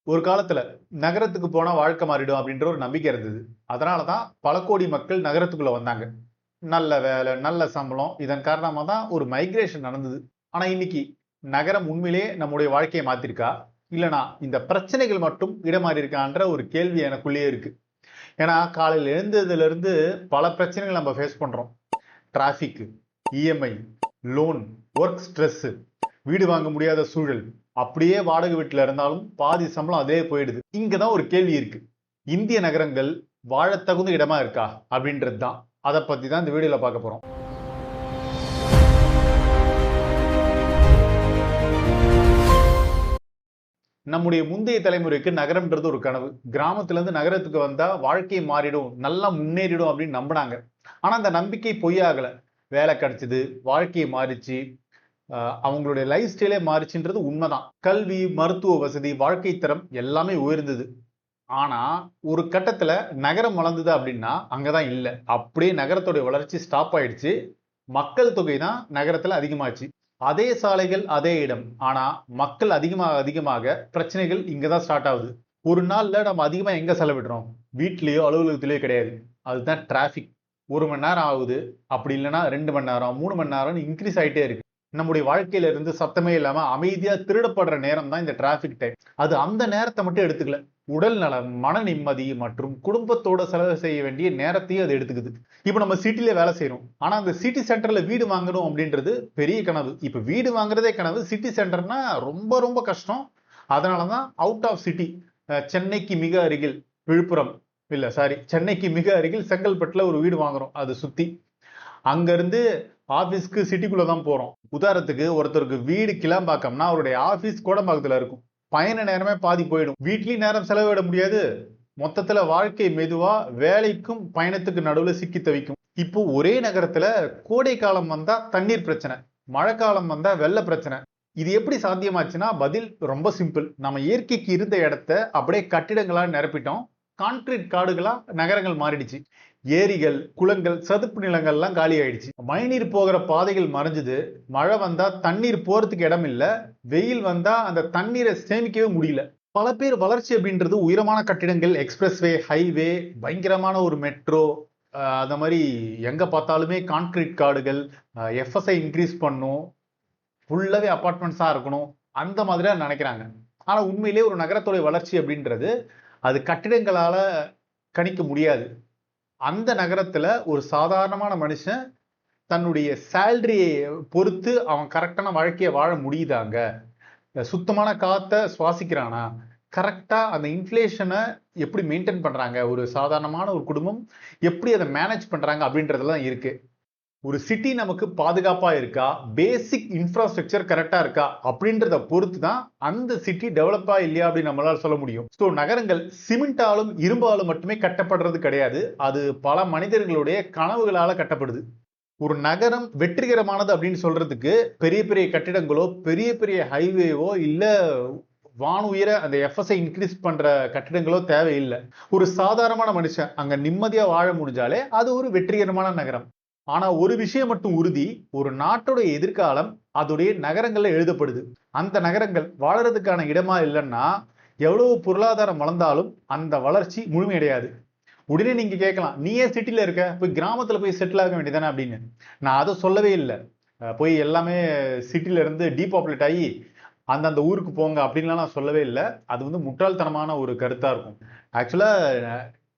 ஒரு காலத்துல நகரத்துக்கு போனா வாழ்க்கை மாறிடும் அப்படின்ற ஒரு நம்பிக்கை இருந்தது. அதனாலதான் பல கோடி மக்கள் நகரத்துக்குள்ள வந்தாங்க. நல்ல வேலை, நல்ல சம்பளம், இதன் காரணமா தான் ஒரு மைக்ரேஷன் நடந்தது. ஆனா இன்னைக்கு நகரம் உண்மையிலேயே நம்முடைய வாழ்க்கையை மாத்திருக்கா, இல்லனா இந்த பிரச்சனைகள் மட்டும் இடமாறி இருக்கான்ற ஒரு கேள்வி எனக்குள்ளேயே இருக்கு. ஏன்னா காலையில எழுந்ததுல இருந்து பல பிரச்சனைகள் நம்ம ஃபேஸ் பண்றோம். Traffic, EMI, loan, work stress, வீடு வாங்க முடியாத சூழல், அப்படியே வாடகை வீட்டுல இருந்தாலும் பாதி சம்பளம் அதே போயிடுது. இங்கதான் ஒரு கேள்வி இருக்கு. இந்திய நகரங்கள் வாழ தகுந்த இடமா இருக்கா அப்படின்றது தான். அதை பத்தி தான் இந்த வீடியோல பார்க்க போறோம். நம்முடைய முந்தைய தலைமுறைக்கு நகரம்ன்றது ஒரு கனவு. கிராமத்துல இருந்து நகரத்துக்கு வந்தா வாழ்க்கை மாறிடும், நல்லா முன்னேறிடும் அப்படின்னு நம்பினாங்க. ஆனா அந்த நம்பிக்கை பொய்யாகல. வேலை கிடைச்சது, வாழ்க்கையை மாறிச்சு, அவங்களுடைய லைஃப் ஸ்டைலே மாறிச்சுன்றது உண்மைதான். கல்வி, மருத்துவ வசதி, வாழ்க்கை தரம் எல்லாமே உயர்ந்தது. ஆனா ஒரு கட்டத்துல நகரம் வளர்ந்தது அப்படின்னா அங்கதான் இல்ல. அப்படியே நகரத்துடைய வளர்ச்சி ஸ்டாப் ஆயிடுச்சு. மக்கள் தொகை தான் நகரத்துல அதிகமாச்சு. அதே சாலைகள், அதே இடம். ஆனா மக்கள் அதிகமாக அதிகமாக பிரச்சனைகள் இங்கதான் ஸ்டார்ட் ஆகுது. ஒரு நாள்ல நம்ம அதிகமா எங்க செலவிடுறோம்? வீட்லயோ அலுவலகத்திலயோ கிடையாது. அதுதான் டிராபிக். 1 மணி நேரம் ஆகுது, அப்படி இல்லைன்னா 2 மணி நேரம், 3 மணி நேரம் இன்க்ரீஸ் ஆயிட்டே இருக்கு. நம்முடைய வாழ்க்கையில இருந்து சத்தமே இல்லாம அமைதியா திருடப்படுற நேரம் தான் இந்த டிராபிக் டைம். அது அந்த நேரத்தை மட்டும் எடுத்துக்கல, உடல் நலம், மன நிம்மதி மற்றும் குடும்பத்தோட செலவு செய்ய வேண்டிய நேரத்தையும் அது எடுத்துக்குது. இப்ப நம்ம சிட்டில வேலை செய்யறோம், ஆனா அந்த சிட்டி சென்டர்ல வீடு வாங்கணும் அப்படின்றது பெரிய கனவு. இப்ப வீடு வாங்குறதே கனவு, சிட்டி சென்டர்னா ரொம்ப ரொம்ப கஷ்டம். அதனாலதான் அவுட் ஆஃப் சிட்டி, சென்னைக்கு மிக அருகில் விழுப்புரம், இல்ல சாரி, சென்னைக்கு மிக அருகில் செங்கல்பட்டுல ஒரு வீடு வாங்குறோம். அது சுத்தி அங்க இருந்து ஆபீஸ்க்கு சிட்டிக்குள்ள தான் போறோம். உதாரணத்துக்கு ஒருத்தருக்கு வீடு கிளம்பாக்கம்னா அவருடைய ஆபீஸ் கோடம்பாக்கத்துல இருக்கும். பயண நேரமே பாதி போயிடும். வீட்லயும் நேரம் செலவிட முடியாது. மொத்தத்துல வாழ்க்கை மெதுவா வேலைக்கும் பயணத்துக்கு நடுவுல சிக்கி தவிக்கும். இப்போ ஒரே நகரத்துல கோடை காலம் வந்தா தண்ணீர் பிரச்சனை, மழைக்காலம் வந்தா வெள்ள பிரச்சனை. இது எப்படி சாத்தியமாச்சுன்னா பதில் ரொம்ப சிம்பிள். நம்ம இயற்கைக்கு இருந்த இடத்த அப்படியே கட்டிடங்களா நிரப்பிட்டோம். கான்கிரீட் காடுகளா நகரங்கள் மாறிடுச்சு. ஏரிகள், குளங்கள், சதுப்பு நிலங்கள்லாம் காலி ஆயிடுச்சு. மழைநீர் போகிற பாதைகள் மறைஞ்சது. மழை வந்தா தண்ணீர் போறதுக்கு இடம் இல்ல. வெயில் வந்தா அந்த தண்ணீரை சேமிக்கவே முடியல. பல பேர் வளர்ச்சி அப்படின்றது உயரமான கட்டிடங்கள், எக்ஸ்பிரஸ்வே, ஹைவே, பயங்கரமான ஒரு மெட்ரோ, அந்த மாதிரி எங்க பார்த்தாலுமே கான்கிரீட் காடுகள், எஃப்எஸ்ஐ இன்க்ரீஸ் பண்ணும், ஃபுல்லாவே அபார்ட்மெண்ட்ஸா இருக்கணும், அந்த மாதிரியா நினைக்கிறாங்க. ஆனா உண்மையிலேயே ஒரு நகரத்துடைய வளர்ச்சி அப்படின்றது அது கட்டிடங்களால கணிக்க முடியாது. அந்த நகரத்துல ஒரு சாதாரணமான மனுஷன் தன்னுடைய சேலரியை பொறுத்து அவன் கரெக்டான வாழ்க்கையை வாழ முடியுதாங்க? சுத்தமான காத்தை சுவாசிக்கிறானா? கரெக்டா அந்த இன்ஃபிளேஷனை எப்படி மெயின்டைன் பண்றாங்க? ஒரு சாதாரணமான ஒரு குடும்பம் எப்படி அதை மேனேஜ் பண்றாங்க அப்படின்றதுலாம் இருக்கு. ஒரு சிட்டி நமக்கு பாதுகாப்பா இருக்கா, பேசிக் இன்ஃப்ராஸ்ட்ரக்சர் கரெக்டா இருக்கா அப்படின்றத பொறுத்து தான் அந்த சிட்டி டெவலப்பா இல்லையா அப்படின்னு நம்மளால சொல்ல முடியும். ஸோ நகரங்கள் சிமெண்டாலும் இரும்பாலும் மட்டுமே கட்டப்படுறது கிடையாது. அது பல மனிதர்களுடைய கனவுகளால கட்டப்படுது. ஒரு நகரம் வெற்றிகரமானது அப்படின்னு சொல்றதுக்கு பெரிய பெரிய கட்டிடங்களோ, பெரிய பெரிய ஹைவேவோ, இல்ல வானுயர அந்த எஃப்எஸ்ஐ இன்க்ரீஸ் பண்ற கட்டிடங்களோ தேவையில்லை. ஒரு சாதாரணமான மனுஷன் அங்க நிம்மதியா வாழ முடிஞ்சாலே அது ஒரு வெற்றிகரமான நகரம். ஆனா ஒரு விஷயம் மட்டும் உறுதி, ஒரு நாட்டோட எதிர்காலம் அதோடைய நகரங்கள்ல எழுதப்படுது. அந்த நகரங்கள் வாழறதுக்கான இடமா இல்லைன்னா எவ்வளவு பொருளாதாரம் வளர்ந்தாலும் அந்த வளர்ச்சி முழுமையடையாது. உடனே நீங்க கேட்கலாம், நீ ஏன் சிட்டில இருக்க, போய் கிராமத்துல போய் செட்டில் ஆக வேண்டியதானே அப்படின்னு. நான் அதை சொல்லவே இல்லை. போய் எல்லாமே சிட்டில இருந்து டீபாப்புலேட் ஆகி அந்தந்த ஊருக்கு போங்க அப்படின்லாம் நான் சொல்லவே இல்லை. அது வந்து முட்டாள்தனமான ஒரு கருத்தா இருக்கும். ஆக்சுவலா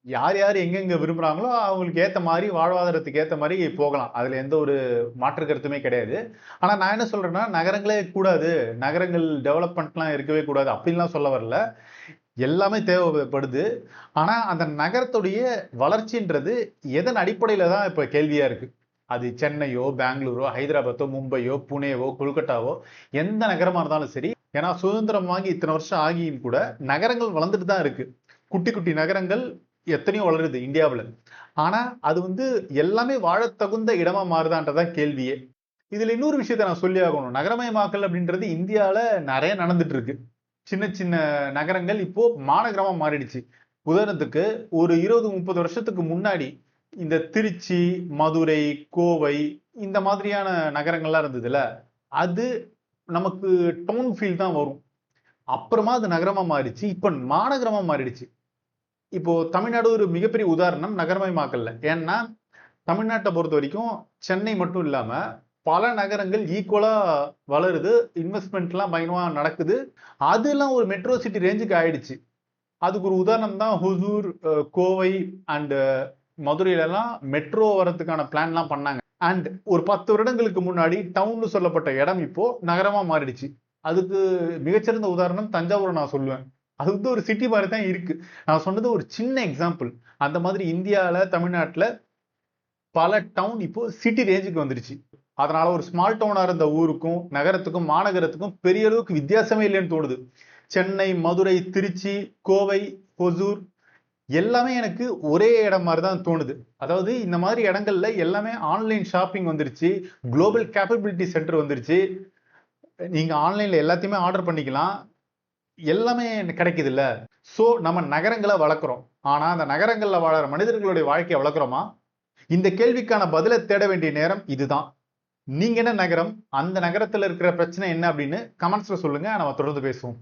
யார் யார் எங்கெங்க விரும்புறாங்களோ அவங்களுக்கு ஏத்த மாதிரி, வாழ்வாதாரத்துக்கு ஏத்த மாதிரி போகலாம். அதுல எந்த ஒரு மாற்று கருத்துமே கிடையாது. ஆனா நான் என்ன சொல்றேன்னா, நகரங்களே கூடாது, நகரங்கள் டெவலப்மெண்ட்லாம் இருக்கவே கூடாது அப்படின்லாம் சொல்ல வரல. எல்லாமே தேவைப்படுது. ஆனா அந்த நகரத்துடைய வளர்ச்சின்றது எதன் அடிப்படையில தான் இப்ப கேள்வியா இருக்கு. அது சென்னையோ, பெங்களூரோ, ஹைதராபாத்தோ, மும்பையோ, புனேவோ, கொல்கட்டாவோ, எந்த நகரமா இருந்தாலும் சரி. ஏன்னா சுதந்திரம் வாங்கி இத்தனை வருஷம் ஆகியும் கூட நகரங்கள் வளர்ந்துட்டு தான் இருக்கு. குட்டி குட்டி நகரங்கள் எத்தனையோ வளருது இந்தியாவுல. ஆனா அது வந்து எல்லாமே வாழத் தகுந்த இடமா மாறுதான்றதான் கேள்வியே. இதுல இன்னொரு விஷயத்த நான் சொல்லி ஆகணும். நகரமயமாக்கல் அப்படின்றது இந்தியால நிறைய நடந்துட்டு இருக்கு. சின்ன சின்ன நகரங்கள் இப்போ மாநகரமா மாறிடுச்சு. உதாரணத்துக்கு ஒரு 20-30 வருஷத்துக்கு முன்னாடி இந்த திருச்சி, மதுரை, கோவை, இந்த மாதிரியான நகரங்கள்லாம் இருந்ததுல, அது நமக்கு டவுன் ஃபீல் தான் வரும். அப்புறமா அது நகரமா மாறிடுச்சு, இப்ப மாநகரமா மாறிடுச்சு. இப்போ தமிழ்நாடு ஒரு மிகப்பெரிய உதாரணம் நகரமயமாக்கல்ல. ஏன்னா தமிழ்நாட்டை பொறுத்த வரைக்கும் சென்னை மட்டும் இல்லாம பல நகரங்கள் ஈக்குவலா வளருது, இன்வெஸ்ட்மெண்ட்லாம் பயங்கரமா நடக்குது. அதெல்லாம் ஒரு மெட்ரோ சிட்டி ரேஞ்சுக்கு ஆயிடுச்சு. அதுக்கு ஒரு உதாரணம் தான் ஹுசூர், கோவை அண்ட் மதுரையிலலாம் மெட்ரோ வரதுக்கான பிளான்லாம் பண்ணாங்க. அண்ட் ஒரு 10 வருடங்களுக்கு முன்னாடி டவுன் சொல்லப்பட்ட இடம் இப்போ நகரமா மாறிடுச்சு. அதுக்கு மிகச்சிறந்த உதாரணம் தஞ்சாவூர் நான் சொல்லுவேன். அது வந்து ஒரு சிட்டி மாதிரி தான் இருக்கு. நான் சொன்னது ஒரு சின்ன எக்ஸாம்பிள். அந்த மாதிரி இந்தியால, தமிழ்நாட்டுல பல டவுன் இப்போ சிட்டி ரேஞ்சுக்கு வந்துருச்சு. அதனால ஒரு ஸ்மால் டவுனா இருந்த ஊருக்கும் நகரத்துக்கும் மாநகரத்துக்கும் பெரிய அளவுக்கு வித்தியாசமே இல்லைன்னு தோணுது. சென்னை, மதுரை, திருச்சி, கோவை, ஒசூர் எல்லாமே எனக்கு ஒரே இடம் மாதிரி தான் தோணுது. அதாவது இந்த மாதிரி இடங்கள்ல எல்லாமே ஆன்லைன் ஷாப்பிங் வந்துருச்சு, குளோபல் கேப்பபிலிட்டி சென்டர் வந்துருச்சு. நீங்க ஆன்லைன்ல எல்லாத்தையுமே ஆர்டர் பண்ணிக்கலாம், எல்லாமே கிடைக்குது இல்ல. சோ நம்ம நகரங்களை வளர்க்குறோம். ஆனா அந்த நகரங்கள்ல வாழற மனிதர்களுடைய வாழ்க்கையை வளர்க்குறோமா? இந்த கேள்விக்கான பதிலை தேட வேண்டிய நேரம் இதுதான். நீங்க என்ன நகரம், அந்த நகரத்துல இருக்கிற பிரச்சனை என்ன அப்படின்னு கமெண்ட்ஸ்ல சொல்லுங்க, நம்ம தொடர்ந்து பேசுவோம்.